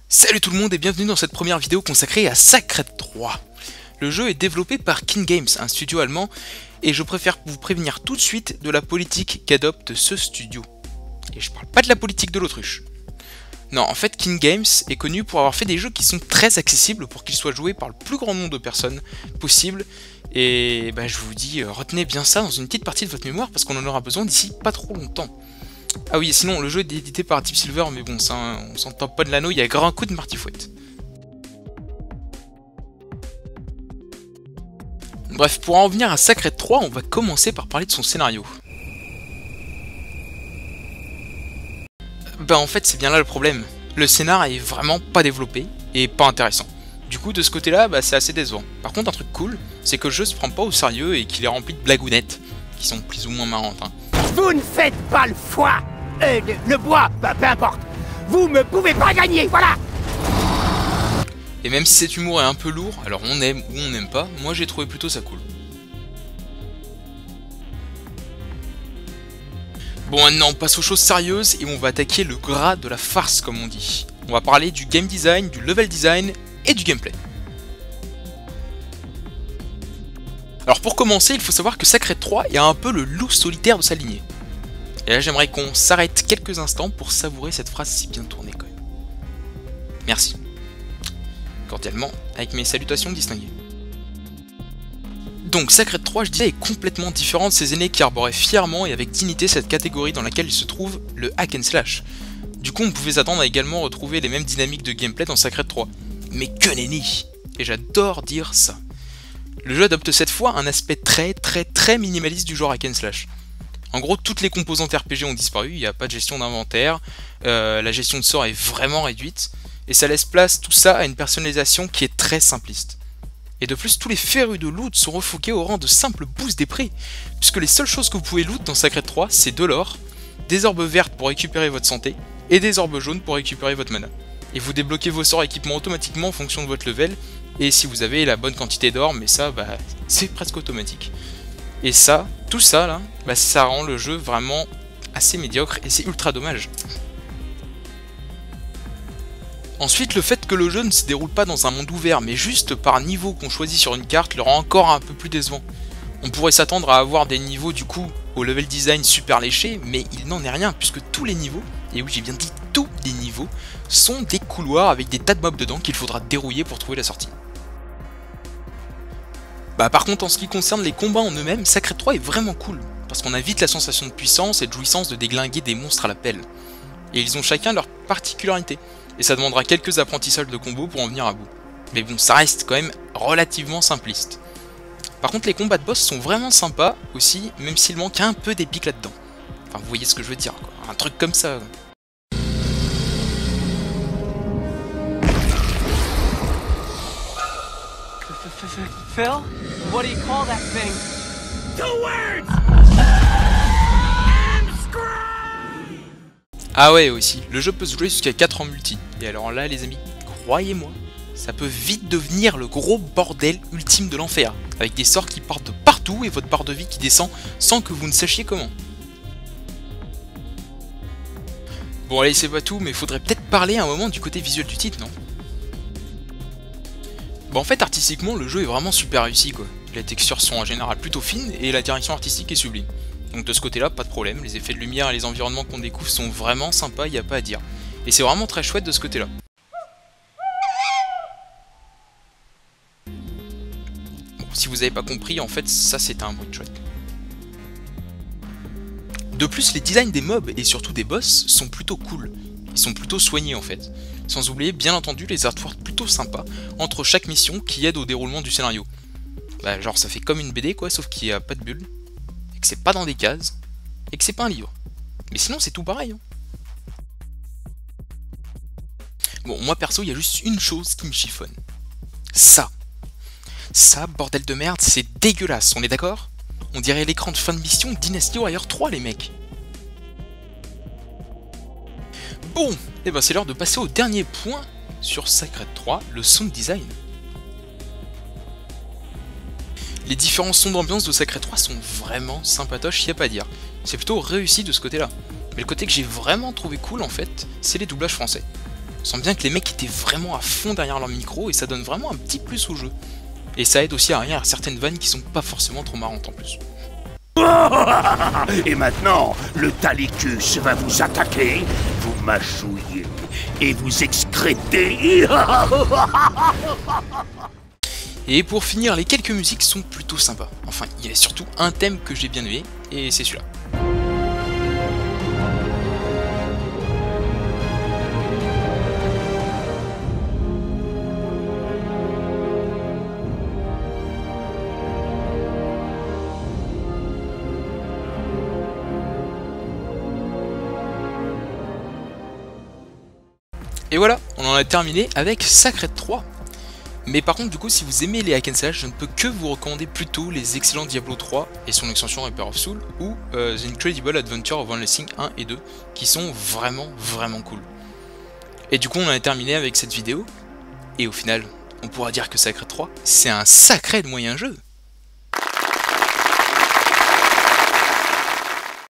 Salut tout le monde et bienvenue dans cette première vidéo consacrée à Sacred 3. Le jeu est développé par King Games, un studio allemand, et je préfère vous prévenir tout de suite de la politique qu'adopte ce studio. Et je parle pas de la politique de l'autruche. Non, en fait King Games est connu pour avoir fait des jeux qui sont très accessibles pour qu'ils soient joués par le plus grand nombre de personnes possible. Et bah, je vous dis, retenez bien ça dans une petite partie de votre mémoire parce qu'on en aura besoin d'ici pas trop longtemps. Ah oui, et sinon le jeu est édité par Deep Silver, mais bon, ça, on s'entend pas de l'anneau, il y a grand coup de Martifouette. Bref, pour en revenir à Sacred 3, on va commencer par parler de son scénario. Bah en fait, c'est bien là le problème. Le scénar est vraiment pas développé et pas intéressant. Du coup, de ce côté-là, bah, c'est assez décevant. Par contre, un truc cool, c'est que le jeu se prend pas au sérieux et qu'il est rempli de blagounettes, qui sont plus ou moins marrantes. Hein. Vous ne faites pas le foie, le bois, bah peu importe. Vous me pouvez pas gagner, voilà. Et même si cet humour est un peu lourd, alors on aime ou on n'aime pas, moi j'ai trouvé plutôt ça cool. Bon, maintenant on passe aux choses sérieuses et on va attaquer le gras de la farce comme on dit. On va parler du game design, du level design et du gameplay. Alors pour commencer, il faut savoir que Sacred 3 est un peu le loup solitaire de sa lignée. Et là j'aimerais qu'on s'arrête quelques instants pour savourer cette phrase si bien tournée quand même. Merci. Cordialement, avec mes salutations distinguées. Donc Sacred 3, je disais, est complètement différent de ses aînés qui arboraient fièrement et avec dignité cette catégorie dans laquelle il se trouve le hack and slash. Du coup on pouvait s'attendre à également retrouver les mêmes dynamiques de gameplay dans Sacred 3. Mais que nenni! Et j'adore dire ça. Le jeu adopte cette fois un aspect très minimaliste du genre hack and slash. En gros, toutes les composantes RPG ont disparu, il n'y a pas de gestion d'inventaire, la gestion de sorts est vraiment réduite, et ça laisse place tout ça à une personnalisation qui est très simpliste. Et de plus, tous les férus de loot sont refoqués au rang de simples boosts des prix, puisque les seules choses que vous pouvez loot dans Sacred 3, c'est de l'or, des orbes vertes pour récupérer votre santé, et des orbes jaunes pour récupérer votre mana. Et vous débloquez vos sorts et équipements automatiquement en fonction de votre level, et si vous avez la bonne quantité d'or, mais ça, bah, c'est presque automatique. Et ça, tout ça là, bah, ça rend le jeu vraiment assez médiocre, et c'est ultra dommage. Ensuite, le fait que le jeu ne se déroule pas dans un monde ouvert, mais juste par niveau qu'on choisit sur une carte, le rend encore un peu plus décevant. On pourrait s'attendre à avoir des niveaux du coup au level design super léché, mais il n'en est rien, puisque tous les niveaux, et oui j'ai bien dit tous les niveaux, sont des couloirs avec des tas de mobs dedans qu'il faudra dérouiller pour trouver la sortie. Bah par contre en ce qui concerne les combats en eux-mêmes, Sacred 3 est vraiment cool, parce qu'on a vite la sensation de puissance et de jouissance de déglinguer des monstres à la pelle. Et ils ont chacun leur particularité, et ça demandera quelques apprentissages de combos pour en venir à bout. Mais bon, ça reste quand même relativement simpliste. Par contre les combats de boss sont vraiment sympas aussi, même s'il manque un peu d'épique là-dedans. Enfin vous voyez ce que je veux dire, quoi. Un truc comme ça. Phil? What do you call that thing? 2 words! Ah ouais aussi, le jeu peut se jouer jusqu'à 4 en multi. Et alors là les amis, croyez-moi, ça peut vite devenir le gros bordel ultime de l'enfer. Avec des sorts qui partent de partout et votre barre de vie qui descend sans que vous ne sachiez comment. Bon allez c'est pas tout, mais faudrait peut-être parler un moment du côté visuel du titre, non? Bah en fait artistiquement le jeu est vraiment super réussi quoi. Les textures sont en général plutôt fines et la direction artistique est sublime. Donc de ce côté là pas de problème, les effets de lumière et les environnements qu'on découvre sont vraiment sympas, y a pas à dire. Et c'est vraiment très chouette de ce côté là. Bon si vous avez pas compris en fait ça c'est un bruit de chouette. De plus les designs des mobs et surtout des boss sont plutôt cool. Ils sont plutôt soignés en fait. Sans oublier bien entendu les artworks plutôt sympas entre chaque mission qui aident au déroulement du scénario. Bah genre ça fait comme une BD quoi, sauf qu'il n'y a pas de bulle, et que c'est pas dans des cases, et que c'est pas un livre. Mais sinon c'est tout pareil. Hein. Bon moi perso il y a juste une chose qui me chiffonne. Ça. Ça bordel de merde c'est dégueulasse, on est d'accord? On dirait l'écran de fin de mission Dynasty Warrior 3 les mecs. Bon, et ben c'est l'heure de passer au dernier point sur Sacred 3, le sound design. Les différents sons d'ambiance de Sacred 3 sont vraiment sympatoches, y a pas à dire. C'est plutôt réussi de ce côté-là. Mais le côté que j'ai vraiment trouvé cool en fait, c'est les doublages français. On sent bien que les mecs étaient vraiment à fond derrière leur micro et ça donne vraiment un petit plus au jeu. Et ça aide aussi à rire à certaines vannes qui sont pas forcément trop marrantes en plus. Et maintenant, le Talicus va vous attaquer, vous mâchouiller et vous excréter. Et pour finir, les quelques musiques sont plutôt sympas. Enfin, il y a surtout un thème que j'ai bien aimé, et c'est celui-là. Et voilà, on en a terminé avec Sacred 3. Mais par contre, du coup, si vous aimez les hack and slash, je ne peux que vous recommander plutôt les excellents Diablo 3 et son extension Reaper of Soul ou The Incredible Adventure of One 1 et 2 qui sont vraiment cool. Et du coup, on en a terminé avec cette vidéo. Et au final, on pourra dire que Sacred 3, c'est un sacré de moyen jeu.